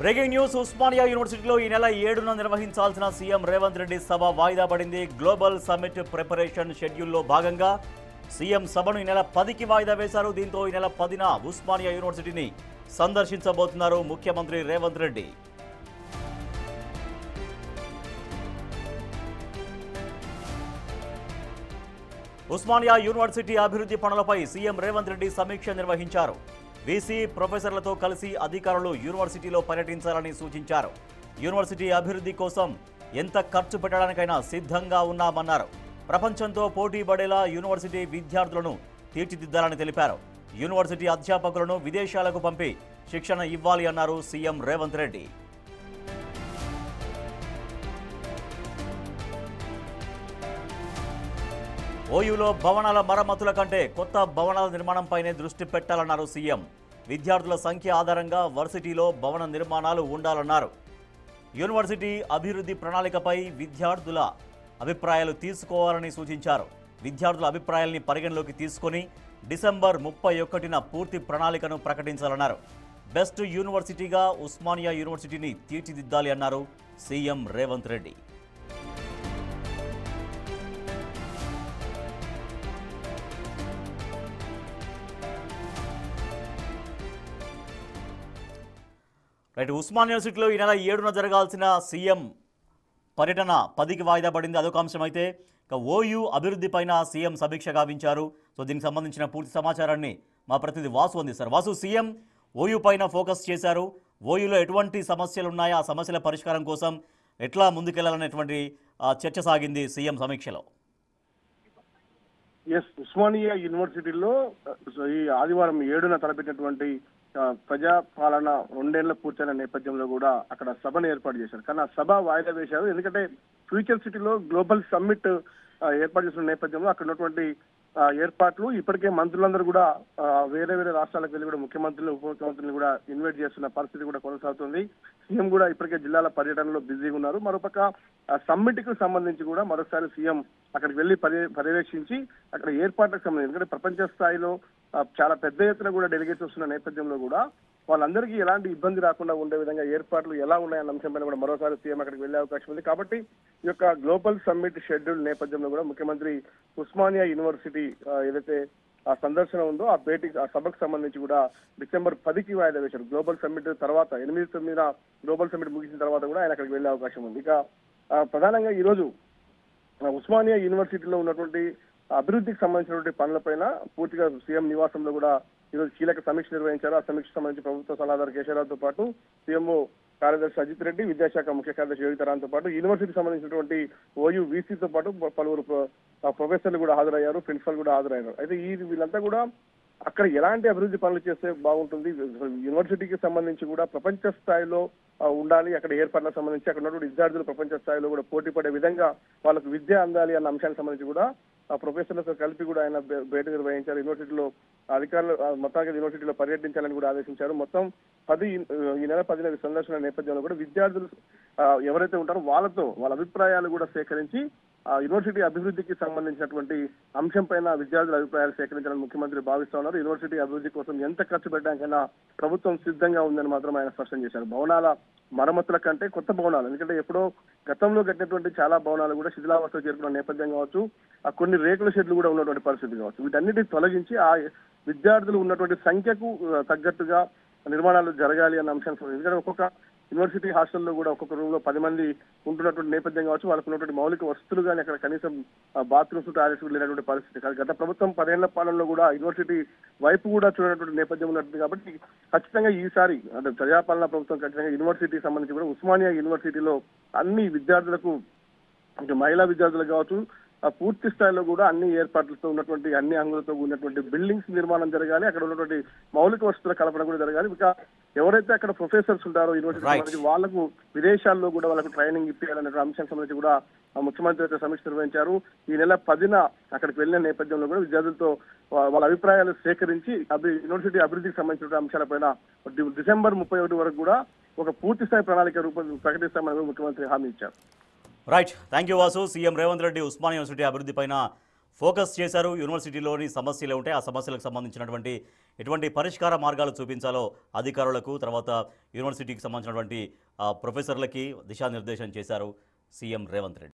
Breaking news Osmania యూనివర్సిటీలో ఈ నెల 7న నిర్వహించాల్సిన సీఎం రేవంత్ రెడ్డి సభ వాయిదా పడింది. గ్లోబల్ సమ్మిట్ ప్రిపరేషన్ షెడ్యూల్లో భాగంగా సీఎం సభను ఈ నెల 10కి వాయిదా వేశారు. దీంతో ఈ నెల 10న ఉస్మానియా యూనివర్సిటీని సందర్శించబోతున్నారు ముఖ్యమంత్రి రేవంత్ రెడ్డి. ఉస్మానియా యూనివర్సిటీ అభివృద్ధి పనులపై సీఎం రేవంత్ రెడ్డి సమీక్ష నిర్వహించారు. వీసీ ప్రొఫెసర్లతో కలిసి అధికారులు యూనివర్సిటీలో పర్యటించాలని సూచించారు. యూనివర్సిటీ అభివృద్ధి కోసం ఎంత ఖర్చు పెట్టడానికైనా సిద్ధంగా ఉన్నామన్నారు. ప్రపంచంతో పోటీ పడేలా యూనివర్సిటీ విద్యార్థులను తీర్చిదిద్దాలని తెలిపారు. యూనివర్సిటీ అధ్యాపకులను విదేశాలకు పంపి శిక్షణ ఇవ్వాలి అన్నారు సీఎం రేవంత్ రెడ్డి. ఓయూలో భవనాల మరమ్మతుల కంటే కొత్త భవనాల నిర్మాణంపైనే దృష్టి పెట్టాలన్నారు సీఎం. విద్యార్థుల సంఖ్య ఆధారంగా వర్సిటీలో భవన నిర్మాణాలు ఉండాలన్నారు. యూనివర్సిటీ అభివృద్ధి ప్రణాళికపై విద్యార్థుల అభిప్రాయాలు తీసుకోవాలని సూచించారు. విద్యార్థుల అభిప్రాయాల్ని పరిగణలోకి తీసుకొని డిసెంబర్ 31న పూర్తి ప్రణాళికను ప్రకటించాలన్నారు. బెస్ట్ యూనివర్సిటీగా ఉస్మానియా యూనివర్సిటీని తీర్చిదిద్దాలి అన్నారు సీఎం రేవంత్ రెడ్డి. ఉస్మానియా యూనివర్సిటీలో ఈ నెల 7న జరగాల్సిన సీఎం పర్యటన 10కి వాయిదా పడింది. అదొక అంశం. అయితే ఇక ఓయూ అభివృద్ధి పైన సీఎం సమీక్ష గావించారు. సో దీనికి సంబంధించిన పూర్తి సమాచారాన్ని మా ప్రతినిధి వాసు అందిస్తారు. వాసు, సీఎం ఓయూ పైన ఫోకస్ చేశారు. ఓయూలో ఎటువంటి సమస్యలు ఉన్నాయో ఆ సమస్యల పరిష్కారం కోసం ఎట్లా ముందుకెళ్లాలనేటువంటి చర్చ సాగింది సీఎం సమీక్షలో. ఉస్మానియా యూనివర్సిటీలో ఈ ఆదివారం 7న తలపెట్టినటువంటి ప్రజాపాలన 2 ఏళ్ల పూర్తయిన నేపథ్యంలో కూడా అక్కడ సభను ఏర్పాటు చేశారు. కానీ ఆ సభ వాయిదా వేశారు. ఎందుకంటే ఫ్యూచర్ సిటీలో గ్లోబల్ సమ్మిట్ ఏర్పాటు చేసిన నేపథ్యంలో అక్కడ ఉన్నటువంటి ఏర్పాట్లు ఇప్పటికే మంత్రులందరూ కూడా వేరే వేరే రాష్ట్రాలకు వెళ్ళి కూడా ముఖ్యమంత్రులు ఉప ముఖ్యమంత్రులు కూడా ఇన్వైట్ చేస్తున్న పరిస్థితి కూడా కొనసాగుతుంది. సీఎం కూడా ఇప్పటికే జిల్లాల పర్యటనలో బిజీగా ఉన్నారు. మరోపక్క సమ్మిట్ కు సంబంధించి కూడా మరోసారి సీఎం అక్కడికి వెళ్లి పర్యవేక్షించి అక్కడ ఏర్పాట్లకు సంబంధించి, ఎందుకంటే ప్రపంచ స్థాయిలో చాలా పెద్ద ఎత్తున కూడా డెలిగేట్స్ వస్తున్న నేపథ్యంలో కూడా వాళ్ళందరికీ ఎలాంటి ఇబ్బంది రాకుండా ఉండే విధంగా ఏర్పాట్లు ఎలా ఉన్నాయన్న అంశంపైన కూడా మరోసారి సీఎం అక్కడికి వెళ్లే అవకాశం ఉంది. కాబట్టి ఈ యొక్క గ్లోబల్ సమ్మిట్ షెడ్యూల్ నేపథ్యంలో కూడా ముఖ్యమంత్రి ఉస్మానియా యూనివర్సిటీ ఏదైతే ఆ సందర్శన ఉందో ఆ సభకు సంబంధించి కూడా డిసెంబర్ 10కి వాయిదా వేశారు. గ్లోబల్ సమ్మిట్ తర్వాత 8-9 గ్లోబల్ సమ్మిట్ ముగిసిన తర్వాత కూడా ఆయన అక్కడికి వెళ్లే అవకాశం ఉంది. ఇక ప్రధానంగా ఈ రోజు ఉస్మానియా యూనివర్సిటీలో ఉన్నటువంటి అభివృద్ధికి సంబంధించినటువంటి పనులపైన పూర్తిగా సీఎం నివాసంలో కూడా ఈరోజు కీలక సమీక్ష నిర్వహించారు. ఆ సమీక్షకు సంబంధించి ప్రభుత్వ సలహాదారు కేశవరావుతో పాటు సీఎంఓ కార్యదర్శి అజిత్ రెడ్డి, విద్యాశాఖ ముఖ్య కార్యదర్శి యోగితారాంతో పాటు యూనివర్సిటీకి సంబంధించినటువంటి ఓయూ వీసీతో పాటు పలువురు ప్రొఫెసర్లు కూడా హాజరయ్యారు, ప్రిన్సిపల్ కూడా హాజరయ్యారు. అయితే వీళ్ళంతా కూడా అక్కడ ఎలాంటి అభివృద్ధి పనులు చేస్తే బాగుంటుంది, యూనివర్సిటీకి సంబంధించి కూడా ప్రపంచ స్థాయిలో ఉండాలి, అక్కడ ఏర్పాట్లకు సంబంధించి అక్కడ ఉన్నటువంటి విద్యార్థులు ప్రపంచ స్థాయిలో కూడా పోటీ పడే విధంగా వాళ్ళకు విద్య అందాలి అన్న అంశానికి సంబంధించి కూడా ఆ ప్రొఫెసర్లతో కలిపి కూడా ఆయన భేటీ నిర్వహించారు. యూనివర్సిటీలో అధికారులు మొత్తానికి యూనివర్సిటీలో పర్యటించాలని కూడా ఆదేశించారు. మొత్తం ఈ నెల 10న సందర్శన నేపథ్యంలో కూడా విద్యార్థులు ఎవరైతే ఉంటారో వాళ్ళ అభిప్రాయాలు కూడా సేకరించి యూనివర్సిటీ అభివృద్ధికి సంబంధించినటువంటి అంశం పైన విద్యార్థుల అభిప్రాయాలు సేకరించాలని ముఖ్యమంత్రి భావిస్తా ఉన్నారు. యూనివర్సిటీ అభివృద్ధి కోసం ఎంత ఖర్చు పెట్టడానికైనా ప్రభుత్వం సిద్ధంగా ఉందని మాత్రం ఆయన స్పష్టం చేశారు. భవనాల మరమ్మతుల కంటే కొత్త భవనాలు, ఎందుకంటే ఎప్పుడో గతంలో కట్టినటువంటి చాలా భవనాలు కూడా శిథిలావస్థ చేరుకున్న నేపథ్యం కావచ్చు, కొన్ని రేకుల షెడ్లు కూడా ఉన్నటువంటి పరిస్థితి కావచ్చు, వీటన్నిటిని తొలగించి ఆ విద్యార్థులు ఉన్నటువంటి సంఖ్యకు తగ్గట్టుగా నిర్మాణాలు జరగాలి అన్న అంశాన్ని, ఎందుకంటే ఒక్కొక్క యూనివర్సిటీ హాస్టల్లో కూడా ఒక్కొక్క రూమ్ లో 10 మంది ఉంటున్నటువంటి నేపథ్యం కావచ్చు, వాళ్ళకు ఉన్నటువంటి మౌలిక వసతులు కానీ అక్కడ కనీసం బాత్రూమ్స్ టాయిలెట్స్ లేనటువంటి పరిస్థితి. గత ప్రభుత్వం 10 ఏళ్ల పాలనలో కూడా యూనివర్సిటీ వైపు కూడా చూడనటువంటి నేపథ్యం ఉన్నట్టు. కాబట్టి ఖచ్చితంగా ఈసారి అంటే ప్రజాపాలన ప్రభుత్వం ఖచ్చితంగా యూనివర్సిటీకి సంబంధించి కూడా ఉస్మానియా యూనివర్సిటీలో అన్ని విద్యార్థులకు, మహిళా విద్యార్థులకు కావచ్చు, పూర్తి స్థాయిలో కూడా అన్ని ఏర్పాట్లతో ఉన్నటువంటి అన్ని అంగులతో ఉన్నటువంటి బిల్డింగ్స్ నిర్మాణం జరగాలి, అక్కడ ఉన్నటువంటి మౌలిక వసతుల కల్పన కూడా జరగాలి. ఇంకా ఎవరైతే అక్కడ ప్రొఫెసర్స్ ఉంటారో యూనివర్సిటీ సంబంధించి వాళ్ళకు విదేశాల్లో కూడా వాళ్ళకు ట్రైనింగ్ ఇప్పించాలనే అంశానికి సంబంధించి కూడా ముఖ్యమంత్రి అయితే సమీక్ష నిర్వహించారు. ఈ నెల 10న అక్కడికి వెళ్లిన నేపథ్యంలో కూడా విద్యార్థులతో వాళ్ళ అభిప్రాయాలు సేకరించి యూనివర్సిటీ అభివృద్ధికి సంబంధించిన అంశాలపైన డిసెంబర్ 31 వరకు కూడా ఒక పూర్తి స్థాయి ప్రణాళిక ప్రకటిస్తామని ముఖ్యమంత్రి హామీ ఇచ్చారు. Right, thank you Vasu. CM Revanth Reddy Osmania university అభివృద్ధిపైన ఫోకస్ చేశారు. యూనివర్సిటీలోని సమస్యలు ఉంటే ఆ సమస్యలకు సంబంధించినటువంటి ఎటువంటి పరిష్కార మార్గాలు చూపించాలో అధికారులకు, తర్వాత యూనివర్సిటీకి సంబంధించినటువంటి ప్రొఫెసర్లకి దిశానిర్దేశం చేశారు సీఎం రేవంత్ రెడ్డి.